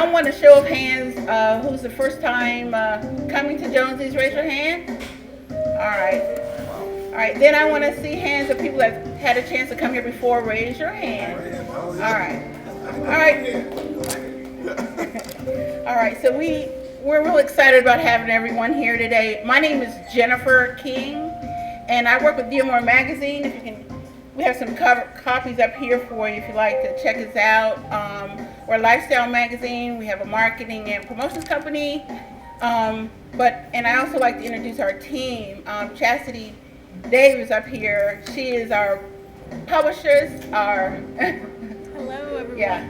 I want a show of hands. Who's the first time coming to Jonesy's? Raise your hand. All right. All right. Then I want to see hands of people that had a chance to come here before. Raise your hand. All right. All right. All right. So we're real excited about having everyone here today. My name is Jennifer King, and I work with DMR Magazine. If you can. We have some copies up here for you if you'd like to check us out. We're a lifestyle magazine. We have a marketing and promotions company. And I also like to introduce our team. Chastity Dave is up here. She is our publisher. Hello, everyone. Yeah.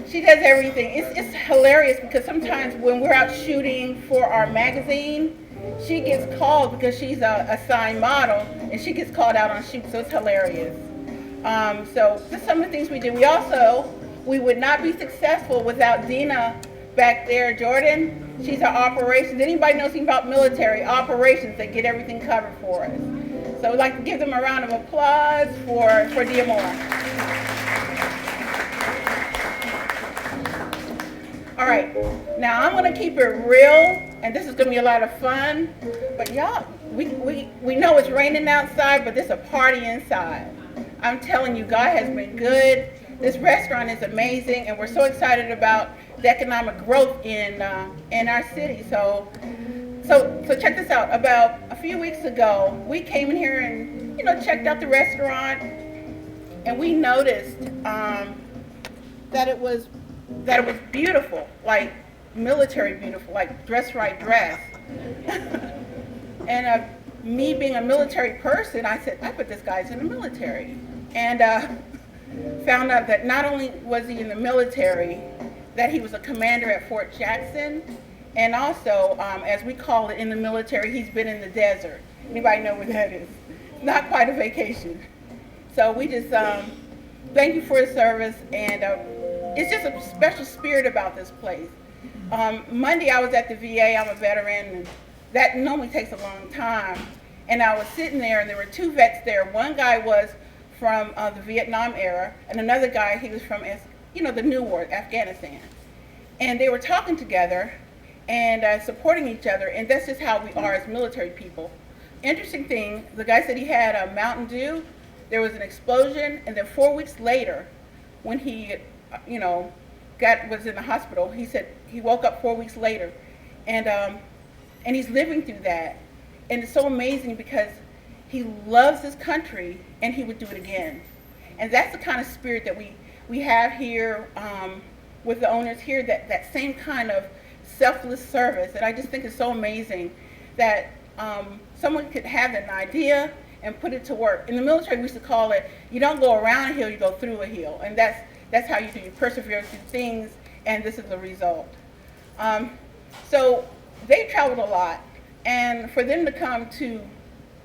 She does everything. It's hilarious because sometimes when we're out shooting for our magazine, she gets called because she's a signed model, and she gets called out on shoots, so it's hilarious. So just some of the things we do. We would not be successful without Dina back there. Jordan, she's our operations. Anybody know anything about military operations? They get everything covered for us. So we'd like to give them a round of applause for DMR. All right, now I'm gonna keep it real, and this is gonna be a lot of fun, but y'all, we know it's raining outside, but there's a party inside. I'm telling you, God has been good. This restaurant is amazing, and we're so excited about the economic growth in our city. So check this out. About a few weeks ago, we came in here and checked out the restaurant, and we noticed that it was beautiful, like military beautiful, like dress right dress. And me being a military person, I said, I bet this guy's in the military. And found out that not only was he in the military, that he was a commander at Fort Jackson, and also, as we call it in the military, he's been in the desert. Anybody know where that is? Not quite a vacation. So we just thank you for his service, and it's just a special spirit about this place. Monday I was at the VA. I'm a veteran, and that normally takes a long time. And I was sitting there, and there were two vets there. One guy was from the Vietnam era, and another guy, he was from the new war, Afghanistan. And they were talking together and supporting each other, and that's just how we are as military people. Interesting thing, the guy said he had a Mountain Dew. There was an explosion, and then 4 weeks later, when he was in the hospital, he said he woke up 4 weeks later, and he's living through that. And it's so amazing because he loves his country, and he would do it again. And that's the kind of spirit that we have here with the owners here, that same kind of selfless service. And I just think it's so amazing that someone could have an idea and put it to work. In the military, we used to call it, you don't go around a hill, you go through a hill. And that's how you do. You persevere through things, and this is the result. So they traveled a lot, and for them to come to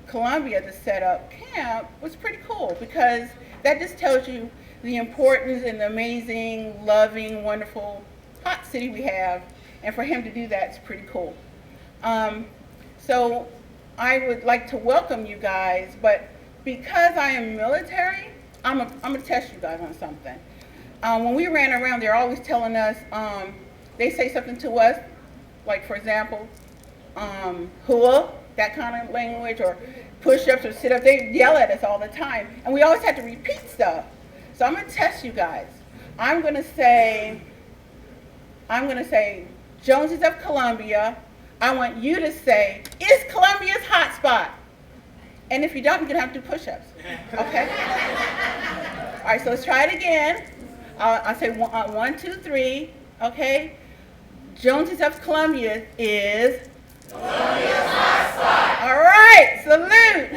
Columbia to set up camp was pretty cool, because that just tells you the importance and the amazing, loving, wonderful, hot city we have, and for him to do that is pretty cool. So I would like to welcome you guys, but because I am military, I'm gonna test you guys on something. When we ran around, they're always telling us, they say something to us, like for example, hula, that kind of language, or push-ups or sit-ups. They yell at us all the time, and we always have to repeat stuff. So I'm gonna test you guys. I'm gonna say, Jonez of Columbia. I want you to say, is Columbia's hot spot? And if you don't, you're gonna have to do push-ups, okay? All right, so let's try it again. I'll say 1, 2, 3, okay? Jonez of Columbia is Columbia's hot spot. All right, salute.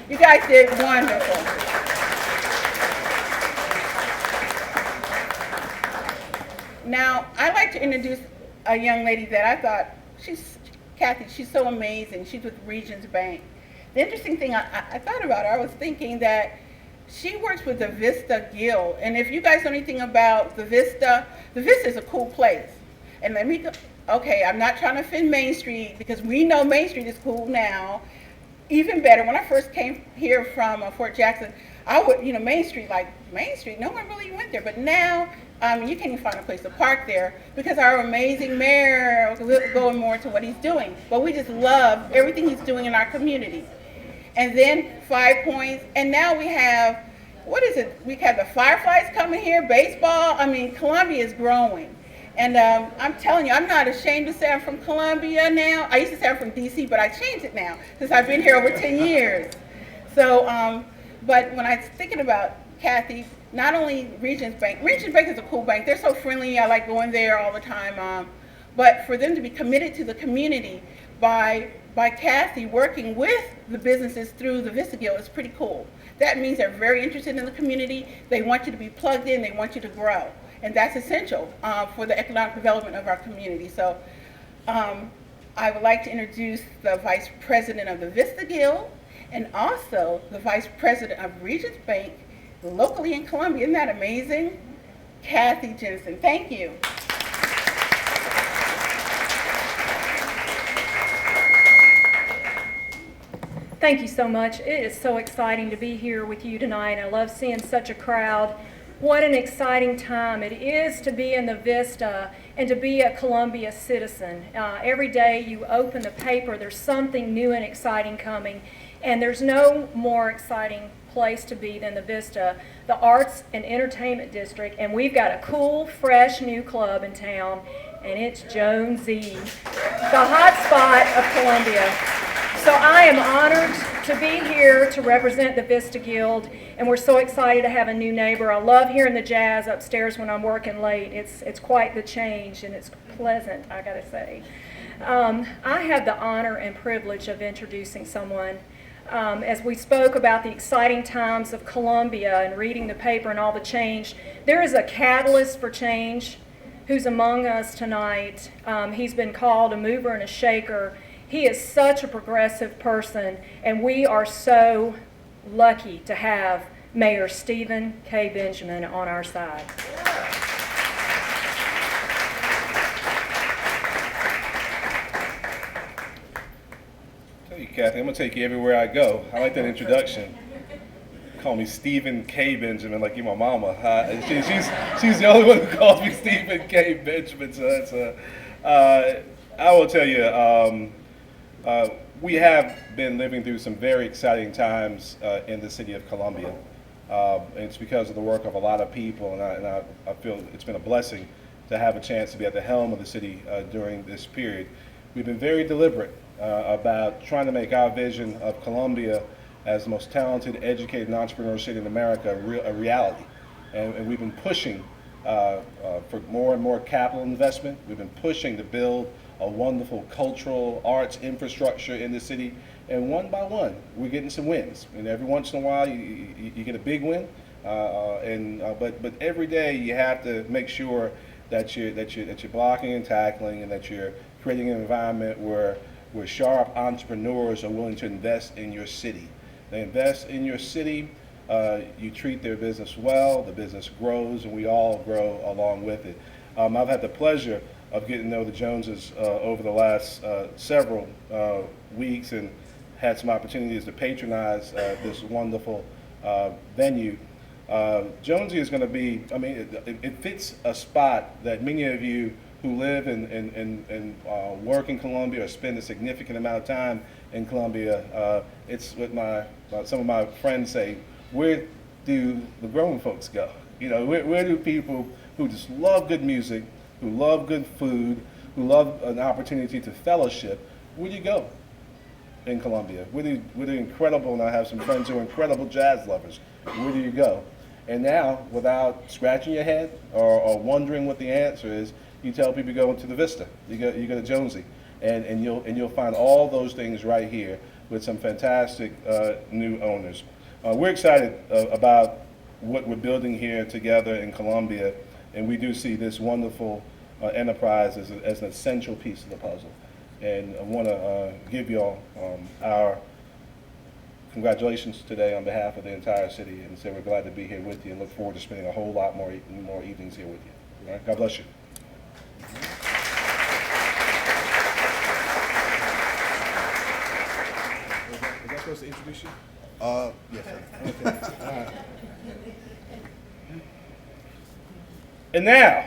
You guys did wonderful. Now, I'd like to introduce a young lady that I thought, Kathy, she's so amazing. She's with Regions Bank. The interesting thing I thought about her, I was thinking that she works with the Vista Guild. And if you guys know anything about the Vista is a cool place. And let me go, okay, I'm not trying to offend Main Street, because we know Main Street is cool now. Even better, when I first came here from Fort Jackson, I would, Main Street, no one really went there. But now, you can't even find a place to park there because our amazing mayor, we'll go more into what he's doing. But we just love everything he's doing in our community. And then 5 Points, and now we have, we have the Fireflies coming here, baseball. I mean, Columbia is growing. And I'm telling you, I'm not ashamed to say I'm from Columbia now. I used to say I'm from DC, but I changed it now since I've been here over 10 years. So, but when I was thinking about Kathy, not only Regions Bank is a cool bank. They're so friendly. I like going there all the time. But for them to be committed to the community by Kathy working with the businesses through the Vista Guild is pretty cool. That means they're very interested in the community. They want you to be plugged in. They want you to grow. And that's essential for the economic development of our community. So I would like to introduce the Vice President of the Vista Guild and also the Vice President of Regions Bank locally in Columbia. Isn't that amazing? Kathy Jensen. Thank you. Thank you so much. It is so exciting to be here with you tonight. I love seeing such a crowd. What an exciting time it is to be in the Vista and to be a Columbia citizen. Every day you open the paper, there's something new and exciting coming, and there's no more exciting place to be than the Vista, the Arts and Entertainment District, and we've got a cool, fresh new club in town, and it's Jonez, the hot spot of Columbia. So I am honored to be here to represent the Vista Guild, and we're so excited to have a new neighbor. I love hearing the jazz upstairs when I'm working late. It's quite the change, and it's pleasant, I gotta say. I have the honor and privilege of introducing someone. As we spoke about the exciting times of Columbia and reading the paper and all the change, there is a catalyst for change who's among us tonight. He's been called a mover and a shaker. He is such a progressive person, and we are so lucky to have Mayor Stephen K. Benjamin on our side. Tell you, Kathy, I'm gonna take you everywhere I go. I like that introduction. Call me Stephen K. Benjamin, like you're my mama. She's the only one who calls me Stephen K. Benjamin. So that's I will tell you. We have been living through some very exciting times in the city of Columbia. And it's because of the work of a lot of people, and I feel it's been a blessing to have a chance to be at the helm of the city during this period. We've been very deliberate about trying to make our vision of Columbia as the most talented, educated, and entrepreneurial city in America a reality. And we've been pushing for more and more capital investment. We've been pushing to build a wonderful cultural arts infrastructure in the city, and one by one we're getting some wins. And every once in a while you get a big win, but every day you have to make sure that you're blocking and tackling, and that you're creating an environment where sharp entrepreneurs are willing to invest in your city. They invest in your city. You treat their business well, the business grows, and we all grow along with it. I've had the pleasure of getting to know the Joneses over the last several weeks, and had some opportunities to patronize this wonderful venue. Jonesy is going to be, it fits a spot that many of you who live and work in Columbia or spend a significant amount of time in Columbia. It's what some of my friends say, where do the grown folks go? Where do people who just love good music, who love good food, who love an opportunity to fellowship, where do you go in Columbia? Where do incredible, and I have some friends who are incredible jazz lovers, where do you go? And now, without scratching your head or wondering what the answer is, you tell people you go into the Vista, you go to Jonesy, and you'll find all those things right here with some fantastic new owners. We're excited about what we're building here together in Columbia, and we do see this wonderful enterprise as an essential piece of the puzzle. And I want to give you all our congratulations today on behalf of the entire city, and say we're glad to be here with you, and look forward to spending a whole lot more evenings here with you. All right? God bless you. Was that supposed to introduce you? Yes, sir. Okay. All right. And now,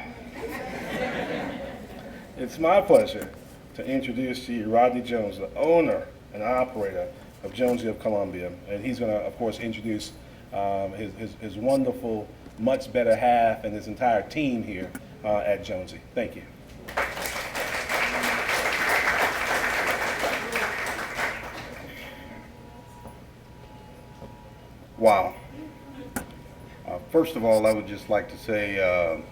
it's my pleasure to introduce to you Rodney Jones, the owner and operator of Jonez of Columbia. And he's going to, of course, introduce his wonderful, much better half and his entire team here at Jonesy. Thank you. Wow. First of all, I would just like to say,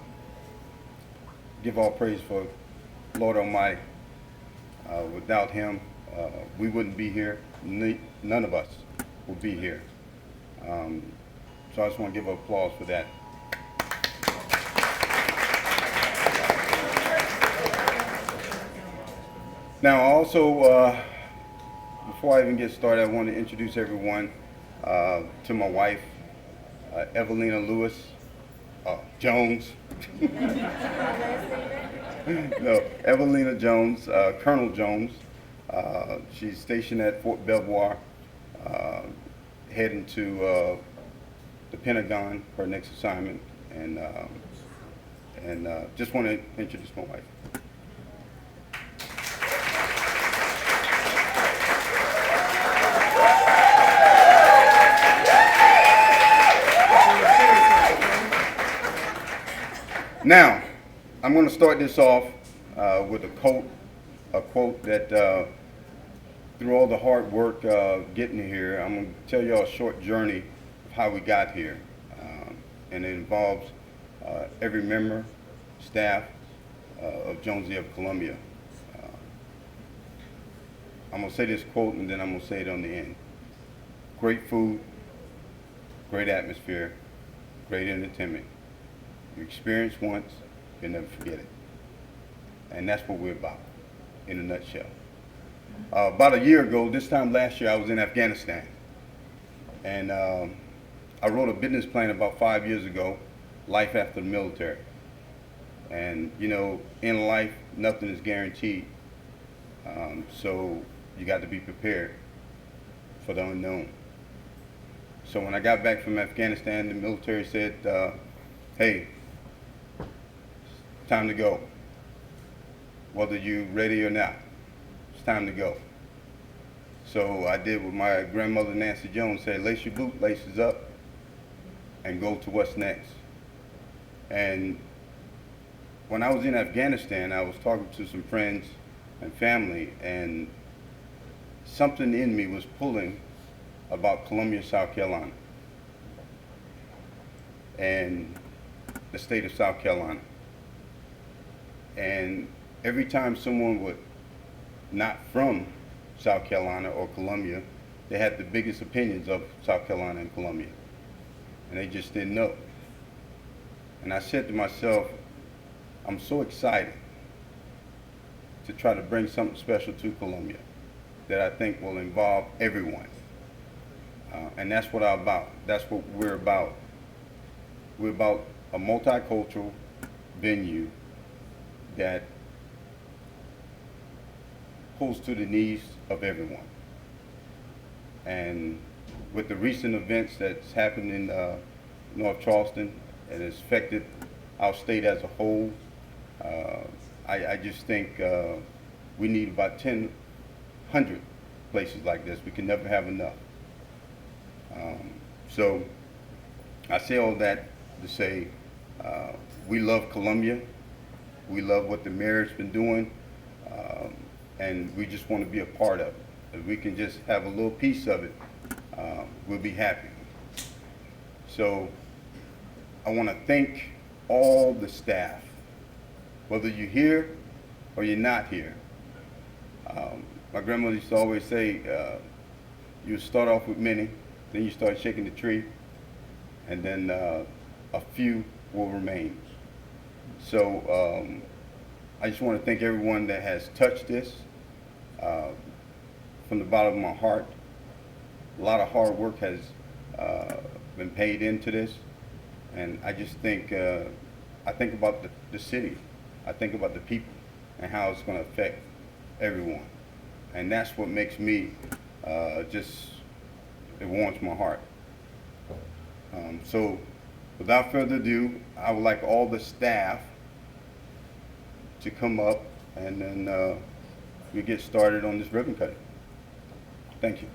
give all praise for Lord Almighty. Without Him, we wouldn't be here. None of us would be here. So I just want to give applause for that. Now, also, before I even get started, I want to introduce everyone to my wife, Evelina Lewis Jones. No, Evelina Jones, Colonel Jones. She's stationed at Fort Belvoir, heading to the Pentagon, her next assignment, and just want to introduce my wife. Now, I'm going to start this off with a quote that through all the hard work getting here, I'm going to tell you all a short journey of how we got here. And it involves every member, staff of Jonez of Columbia. I'm going to say this quote and then I'm going to say it on the end. Great food, great atmosphere, great entertainment. You experience once, you'll never forget it. And that's what we're about, in a nutshell. About a year ago, this time last year, I was in Afghanistan. And I wrote a business plan about 5 years ago, Life After the Military. And, you know, in life, nothing is guaranteed. So you got to be prepared for the unknown. So when I got back from Afghanistan, the military said, hey, time to go. Whether you're ready or not, it's time to go. So I did what my grandmother Nancy Jones said, lace your boot laces up and go to what's next. And when I was in Afghanistan, I was talking to some friends and family, and something in me was pulling about Columbia, South Carolina, and the state of South Carolina. And every time someone would not from South Carolina or Columbia, they had the biggest opinions of South Carolina and Columbia, and they just didn't know. And I said to myself, I'm so excited to try to bring something special to Columbia that I think will involve everyone. And that's what I'm about. That's what we're about. We're about a multicultural venue that pulls to the needs of everyone. And with the recent events that's happened in North Charleston, and it's affected our state as a whole, I just think we need about 100 places like this. We can never have enough. So I say all that to say we love Columbia. We love what the mayor's been doing, and we just want to be a part of it. If we can just have a little piece of it, we'll be happy. So I want to thank all the staff, whether you're here or you're not here. My grandmother used to always say, you start off with many, then you start shaking the tree, and then a few will remain. So I just want to thank everyone that has touched this from the bottom of my heart. A lot of hard work has been paid into this, and I just think, I think about the city, I think about the people and how it's going to affect everyone. And that's what makes me just It warms my heart. So without further ado, I would like all the staff to come up, and then we get started on this ribbon cutting. Thank you.